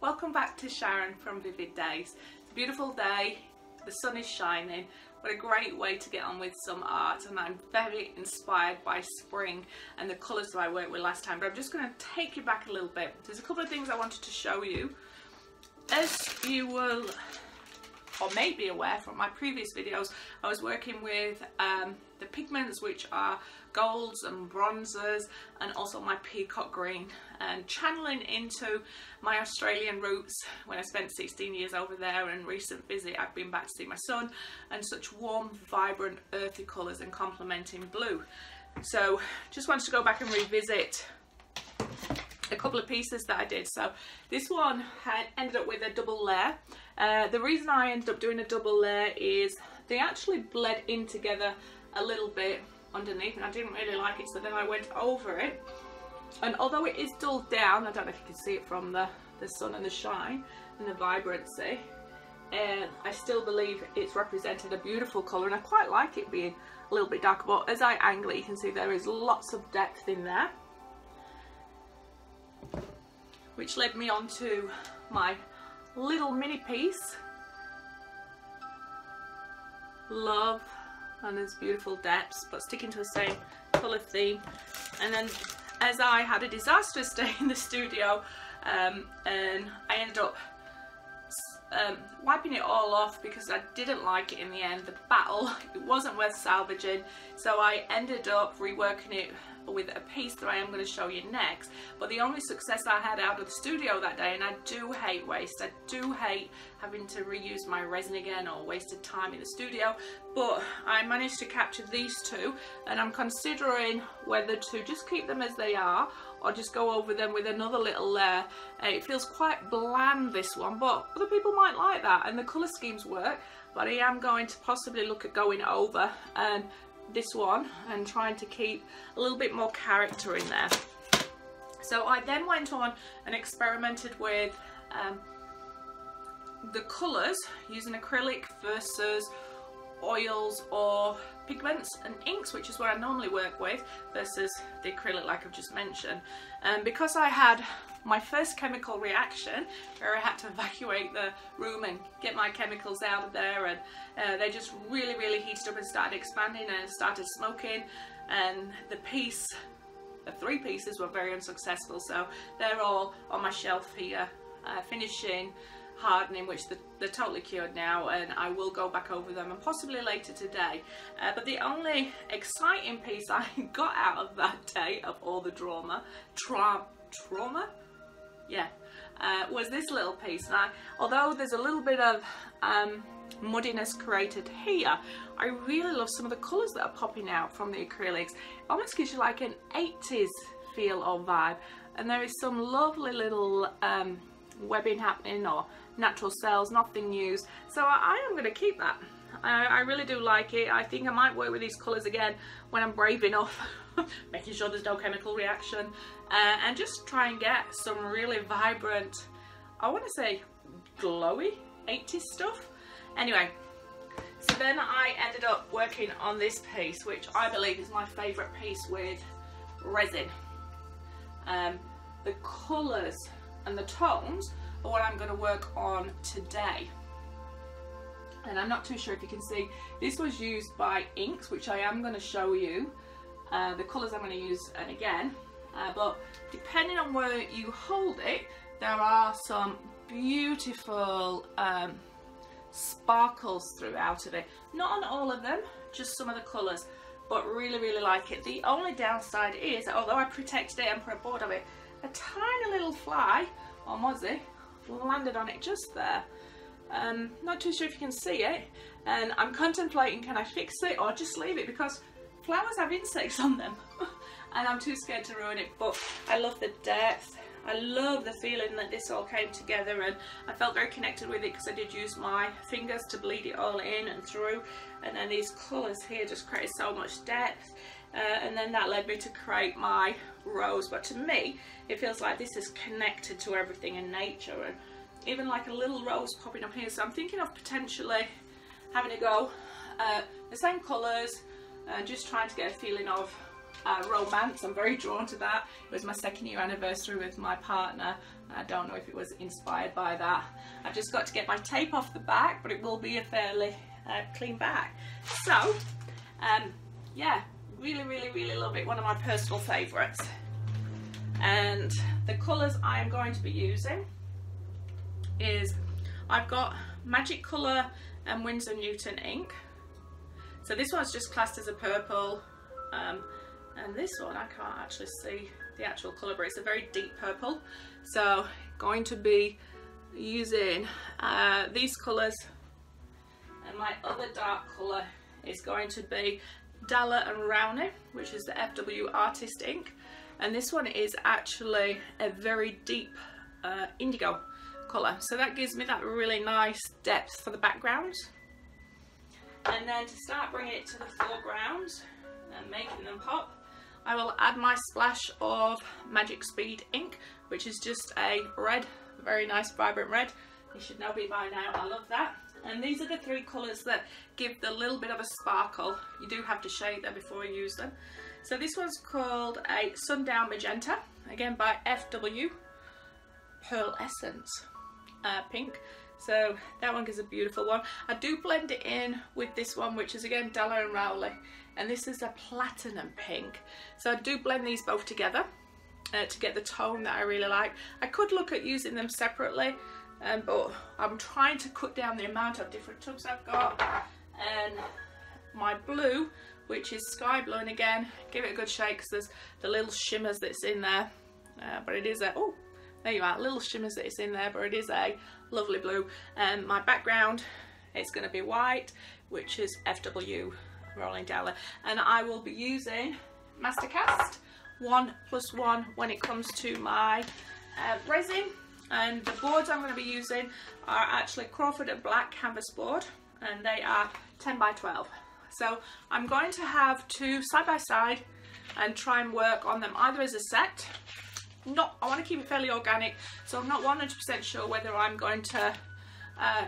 Welcome back to Sharon from Vivid Days. It's a beautiful day, the sun is shining. What a great way to get on with some art, and I'm very inspired by spring and the colours that I worked with last time, but I'm just going to take you back a little bit. There's a couple of things I wanted to show you. As you will or may be aware from my previous videos, I was working with the pigments, which are golds and bronzers, and also my peacock green, and channeling into my Australian roots when I spent 16 years over there, and recent visit I've been back to see my son, and such warm, vibrant, earthy colours and complementing blue. So just wanted to go back and revisit a couple of pieces that I did. So this one had ended up with a double layer. The reason I ended up doing a double layer is they actually bled in together a little bit underneath, and I didn't really like it, so then I went over it, and although it is dulled down, I don't know if you can see it from the sun and the shine and the vibrancy, I still believe it's represented a beautiful colour, and I quite like it being a little bit darker, but as I angle it you can see there is lots of depth in there, which led me on to my little mini piece. Love, and there's beautiful depths, but sticking to the same colour theme. And then as I had a disastrous day in the studio, and I ended up wiping it all off because I didn't like it in the end, the battle, it wasn't worth salvaging, so I ended up reworking it with a piece that I am going to show you next. But the only success I had out of the studio that day, and I do hate waste, I do hate having to reuse my resin again or wasted time in the studio, but I managed to capture these two, and I'm considering whether to just keep them as they are or just go over them with another little layer. It feels quite bland, this one, but other people might like that, and the colour schemes work, but I am going to possibly look at going over and this one and trying to keep a little bit more character in there. So I then went on and experimented with the colours using acrylic versus oils or pigments and inks, which is what I normally work with, versus the acrylic like I've just mentioned. And because I had my first chemical reaction where I had to evacuate the room and get my chemicals out of there, and they just really heated up and started expanding and started smoking, and the three pieces were very unsuccessful, so they're all on my shelf here, finishing, hardening, which they're totally cured now, and I will go back over them and possibly later today. But the only exciting piece I got out of that day, of all the trauma, was this little piece. And although there's a little bit of muddiness created here, I really love some of the colours that are popping out from the acrylics. It almost gives you like an 80s feel or vibe, and there is some lovely little webbing happening or natural cells, nothing used, so I am going to keep that. I really do like it. I think I might work with these colours again when I'm brave enough, making sure there's no chemical reaction, and just try and get some really vibrant, I want to say glowy 80s stuff. Anyway, so then I ended up working on this piece, which I believe is my favourite piece with resin. The colours and the tones are what I'm going to work on today, and I'm not too sure if you can see, this was used by inks, which I am going to show you the colours I'm going to use, and again, but depending on where you hold it, there are some beautiful sparkles throughout of it. Not on all of them, just some of the colours, but really like it. The only downside is, although I protected it and put a board of it, a tiny little fly or mozzie landed on it just there. Not too sure if you can see it, and I'm contemplating, can I fix it or just leave it, because flowers have insects on them and I'm too scared to ruin it. But I love the depth, I love the feeling that this all came together, and I felt very connected with it because I did use my fingers to bleed it all in and through, and then these colours here just created so much depth. And then that led me to create my rose, but to me it feels like this is connected to everything in nature, and even like a little rose popping up here. So I'm thinking of potentially having a go the same colours, just trying to get a feeling of romance. I'm very drawn to that. It was my 2nd year anniversary with my partner. I don't know if it was inspired by that. I've just got to get my tape off the back, but it will be a fairly clean back. So yeah, really love it. One of my personal favourites. And the colours I am going to be using is, I've got Magic Colour and Winsor Newton ink. So this one's just classed as a purple, and this one I can't actually see the actual colour, but it's a very deep purple. So going to be using these colours, and my other dark colour is going to be Dalla and Rowney, which is the FW Artist ink, and this one is actually a very deep indigo colour, so that gives me that really nice depth for the background. And then to start bringing it to the foreground and making them pop, I will add my splash of Magic Speed ink, which is just a red, very nice vibrant red. You should know me by now, I love that. And these are the 3 colours that give the little bit of a sparkle. You do have to shade them before you use them. So this one's called a Sundown Magenta, again by FW Pearl Essence pink. So that one gives a beautiful one. I do blend it in with this one, which is again Dalla and Rowley, and this is a platinum pink. So I do blend these both together to get the tone that I really like. I could look at using them separately, but I'm trying to cut down the amount of different tubs I've got. And my blue, which is sky blue, and again give it a good shake because there's the little shimmers that's in there, but it is a, oh there you are, little shimmers that is in there, but it is a lovely blue. And my background is going to be white, which is FW Rolling Dalla, and I will be using Mastercast 1+1 when it comes to my resin. And the boards I'm going to be using are actually Crawford and Black canvas board, and they are 10 by 12. So I'm going to have 2 side by side and try and work on them either as a set. I want to keep it fairly organic, so I'm not 100% sure whether I'm going to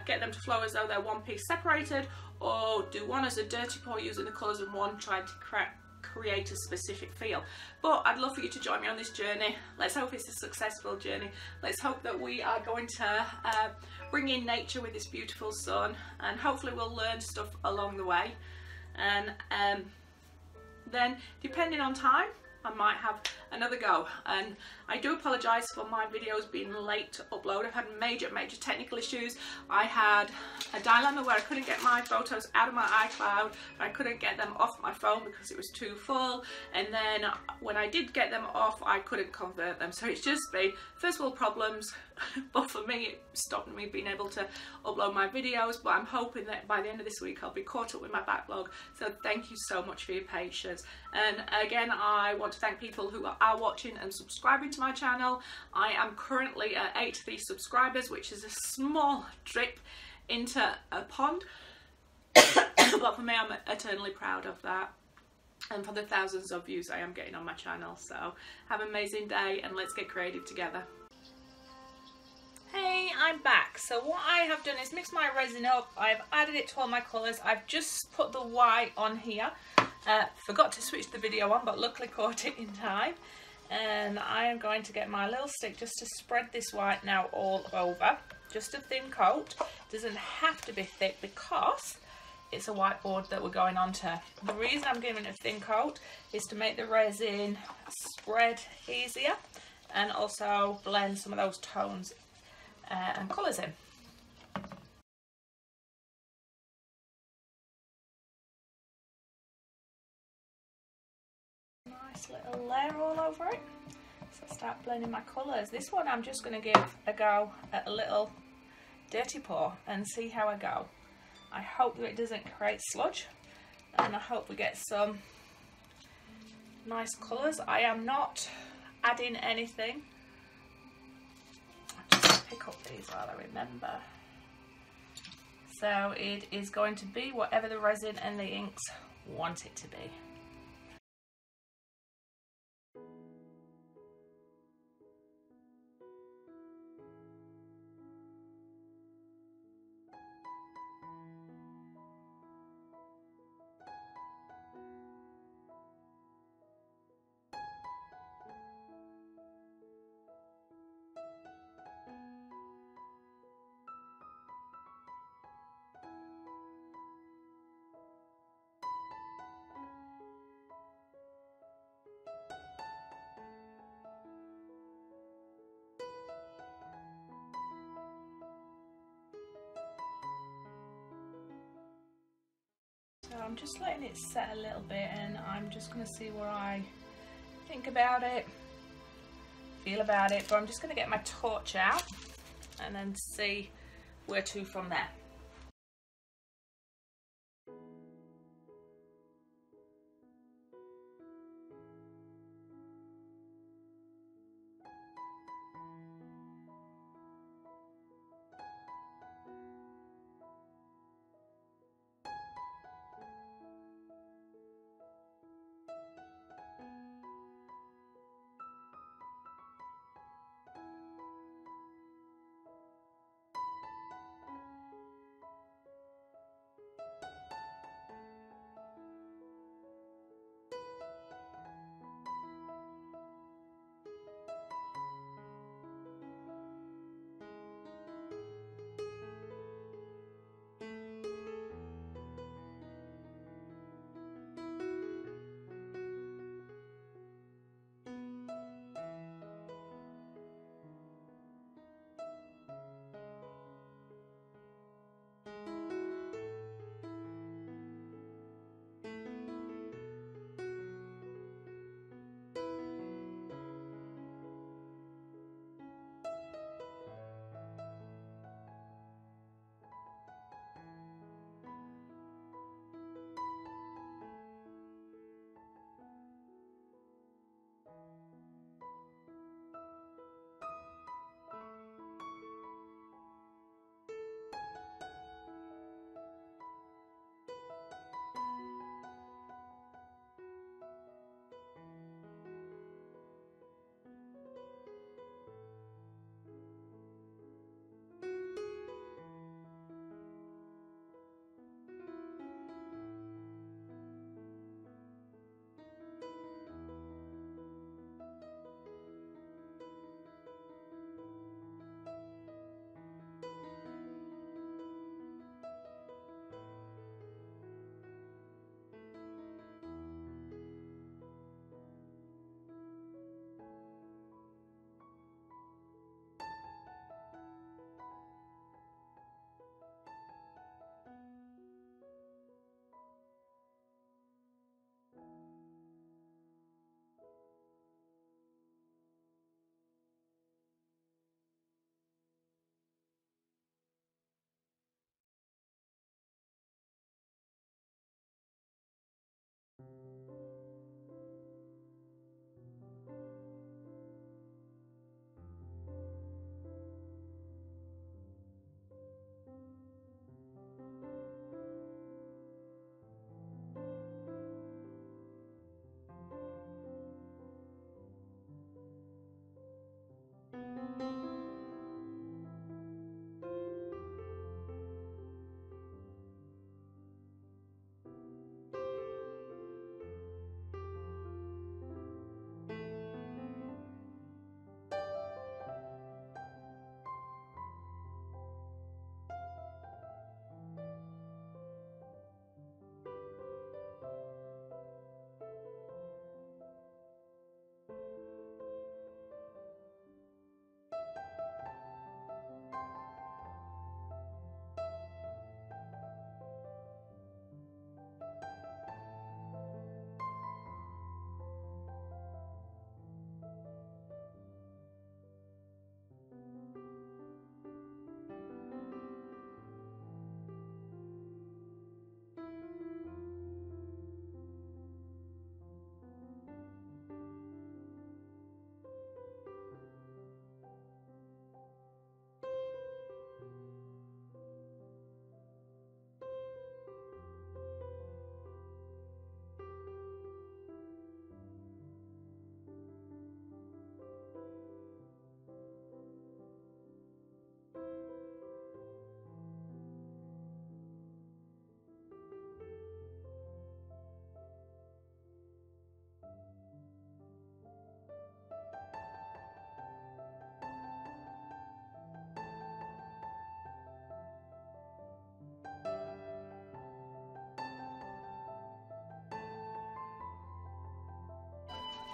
get them to flow as though they're one piece separated, or do one as a dirty pour using the colours and one trying to create a specific feel. But I'd love for you to join me on this journey. Let's hope it's a successful journey. Let's hope that we are going to bring in nature with this beautiful sun, and hopefully we'll learn stuff along the way. And then depending on time, I might have another go. And I do apologise for my videos being late to upload. I've had major technical issues. I had a dilemma where I couldn't get my photos out of my iCloud, I couldn't get them off my phone because it was too full, and then when I did get them off I couldn't convert them. So it's just been first world problems, but for me it stopped me being able to upload my videos. But I'm hoping that by the end of this week I'll be caught up with my backlog. So thank you so much for your patience. And again, I want to thank people who are watching and subscribing to my channel. I am currently at 83 subscribers, which is a small drip into a pond, but for me I'm eternally proud of that, and for the thousands of views I am getting on my channel. So have an amazing day and let's get creative together. Hey, I'm back. So what I have done is mix my resin up. I've added it to all my colours. I've just put the white on here. Forgot to switch the video on, but luckily caught it in time. And I am going to get my little stick just to spread this white now all over. Just a thin coat. Doesn't have to be thick because it's a whiteboard that we're going on to. The reason I'm giving it a thin coat is to make the resin spread easier and also blend some of those tones and colours in. Nice little layer all over it. So start blending my colours. This one I'm just going to give a go at a little dirty pour and see how I go. I hope that it doesn't create sludge, and I hope we get some nice colours. I am not adding anything. I'll just pick up these while I remember. So it is going to be whatever the resin and the inks want it to be. I'm just letting it set a little bit, and I'm just going to see what I think about it, feel about it. But I'm just going to get my torch out and then see where to from there.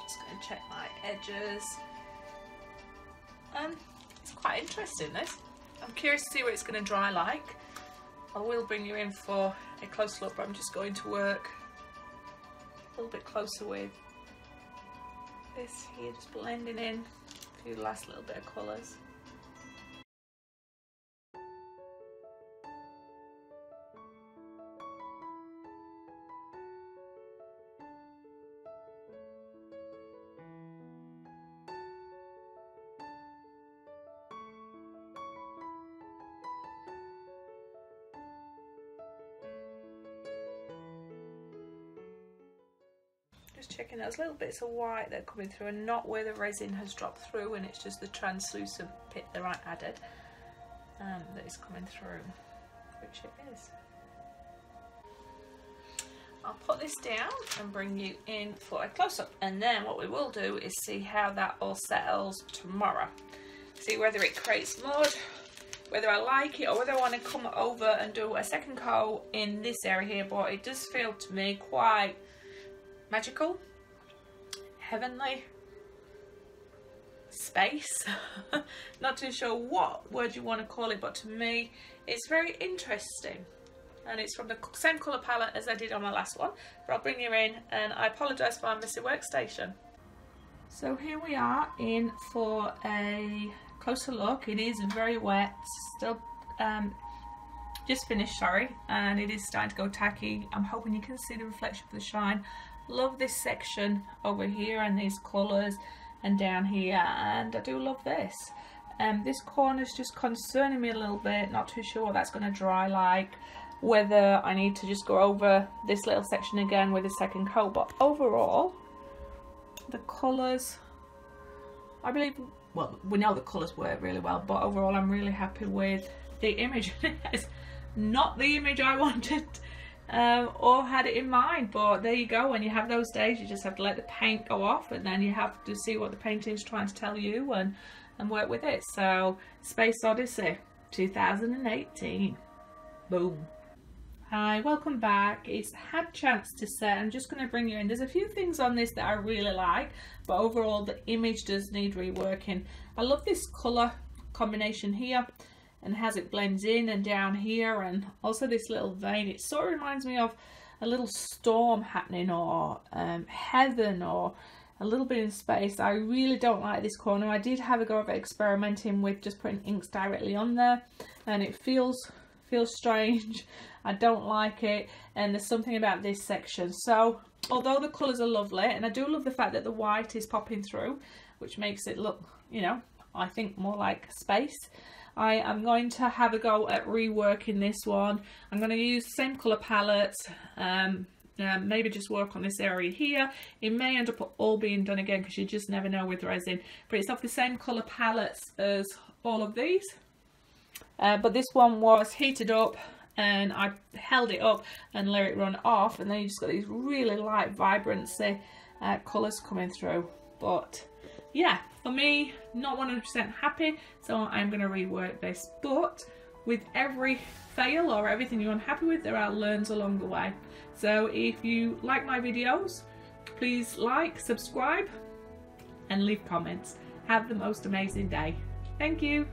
Just going to check my edges. It's quite interesting, this. I'm curious to see what it's going to dry like. I will bring you in for a close look, but I'm just going to work a little bit closer with this here, just blending in a few last little bit of colours. Just checking those little bits of white that are coming through and not where the resin has dropped through, and it's just the translucent bit that I added that is coming through, which it is. I'll put this down and bring you in for a close-up, and then what we will do is see how that all settles tomorrow. See whether it creates mud, whether I like it, or whether I want to come over and do a second coat in this area here. But it does feel to me quite magical, heavenly, space. Not too sure what word you want to call it, but to me it's very interesting, and it's from the same colour palette as I did on my last one. But I'll bring you in, and I apologise for my messy workstation. So here we are in for a closer look. It is very wet, still just finished, sorry, and it is starting to go tacky. I'm hoping you can see the reflection of the shine. Love this section over here and these colours, and down here, and I do love this. This corner is just concerning me a little bit, not too sure what that's going to dry like, whether I need to just go over this little section again with a second coat. But overall, the colours, I believe, well, we know the colours work really well, but overall I'm really happy with the image. It's not the image I wanted or had it in mind, but there you go. When you have those days, you just have to let the paint go off, and then you have to see what the painting's trying to tell you and work with it. So Space Odyssey 2018, boom. Hi, welcome back. It's had a chance to set. I'm just going to bring you in. There's a few things on this that I really like, but overall the image does need reworking. I love this colour combination here, and as it blends in and down here, and also this little vein. It sort of reminds me of a little storm happening, or heaven, or a little bit in space. I really don't like this corner. I did have a go of experimenting with just putting inks directly on there, and it feels strange. I don't like it, and there's something about this section. So although the colours are lovely, and I do love the fact that the white is popping through, which makes it look, you know, I think more like space, I am going to have a go at reworking this one. I'm going to use the same colour palettes, maybe just work on this area here. It may end up all being done again, because you just never know with resin, but it's off the same colour palettes as all of these. But this one was heated up, and I held it up and let it run off, and then you just got these really light vibrancy colours coming through. But yeah, for me, not 100% happy, so I'm going to rework this. But with every fail or everything you're unhappy with, there are learns along the way. So if you like my videos, please like, subscribe, and leave comments. Have the most amazing day. Thank you.